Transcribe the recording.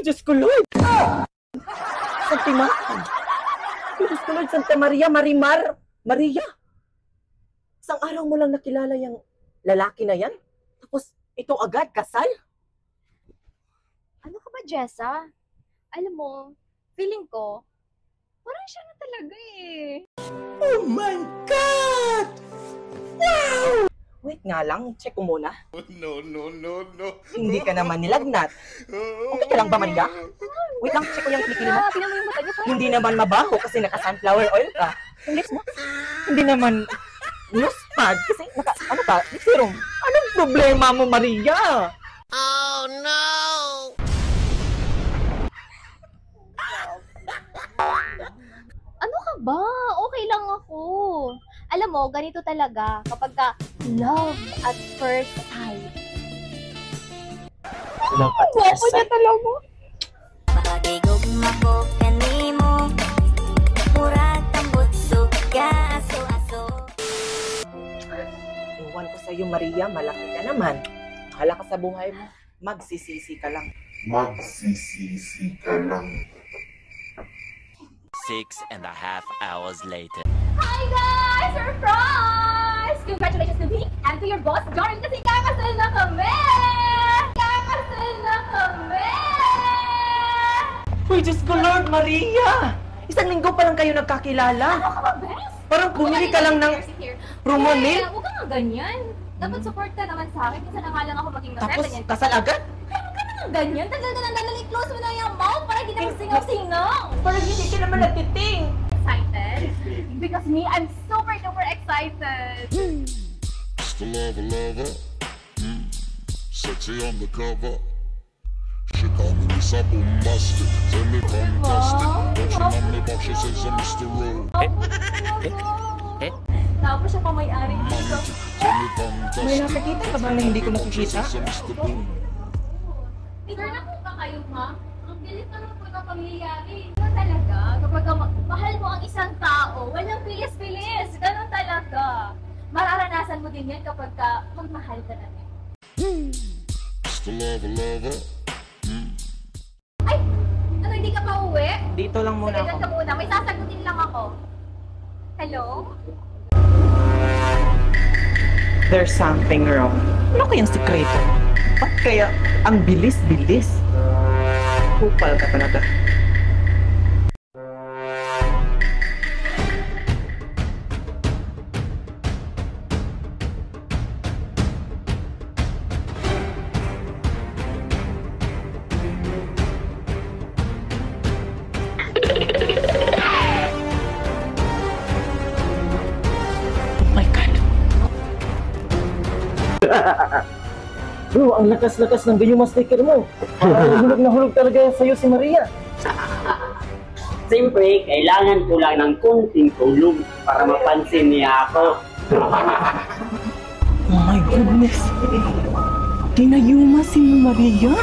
Ay, Diyos ko, Lord! Santi Marta! Ay, Diyos ko, Lord, Santa Maria, Marimar! Maria! Isang araw mo lang nakilala yung lalaki na yan? Tapos, ito agad, kasal? Ano ka ba, Jessa? Alam mo, feeling ko, parang siya na talaga eh. Oh my God! Wow! Wait nga lang, check ko muna. No. Hindi ka naman nilagnat. Okay ka lang ba, Maria? Wait lang, check ko yung kilikili mo. Tingnan mo yung mata niyo. Hindi naman mabaho kasi naka-sunflower oil ka. Yung lips mo, hindi naman nose pad kasi ano ka, lip serum. Anong problema mo, Maria? Oh no! Ano ka ba? Okay lang ako. Alam mo, ganito talaga kapag ka love at first sight. Love at first sight? talaga. Pagigugma ko kanimo, murag tambutso ka aso-aso. Iwan ko sa'yo, Maria, malaki ka naman. Hala ka sa buhay mo, magsisisi ka lang. Magsisisi ka lang. 6.5 hours later. Hi guys! Surprise! Congratulations to me and to your boss, Jordan, kasi kakasal na kami! Kakasal na kami! Uy, Diyos ko, Lord, Maria! Isang linggo pa lang kayo nagkakilala. Ano ka ba, Bes? Parang bumili ka lang ng promo meal. Huwag ka nga ganyan. Dapat support ka naman sa akin. Kasi na nga lang ako maging masaya. Tapos, Ganyan. kasal agad? Huwag ka naman ganyan. Tagal ka nang i-close mo na yung mouth para hindi na singaw-singaw. Parang hindi ka naman nagtiting. Excited? Because me, I'm super duper excited. Mr. Lover. Sexy on the cover. She call me Mr. Bombastic, tell me fantastic. Watching on me box, she says I'm Mr. Rowe. Tapos siya pa may-ari dito. Tell me fantastic. May nakikita ka ba na hindi ko nakikita? Says I'm Mr. Boom. Tignan na po ba kayo, ma? Ang bilis naman po ng pangyayari. Ganun talaga, kapag mahal mo ang isang tao, walang pilis-pilis. Ganun talaga. Mararanasan mo din yan kapag magmahal ka na rin. Mr. Lover. Ay! Ano, hindi ka pa uwi? Dito lang muna Sige, ako. dyan ka muna. May sasagutin lang ako. Hello? There's something wrong. Ano kayang sikreto? Ba't kaya ang bilis-bilis? Kupal ka talaga. Bro, ang lakas-lakas ng Binyuma sticker mo. Parang hulog na hulog talaga sa'yo si Maria. Siyempre, kailangan ko lang ng kunting tulong para mapansin niya ako. Oh my goodness. Kinayuma si Maria?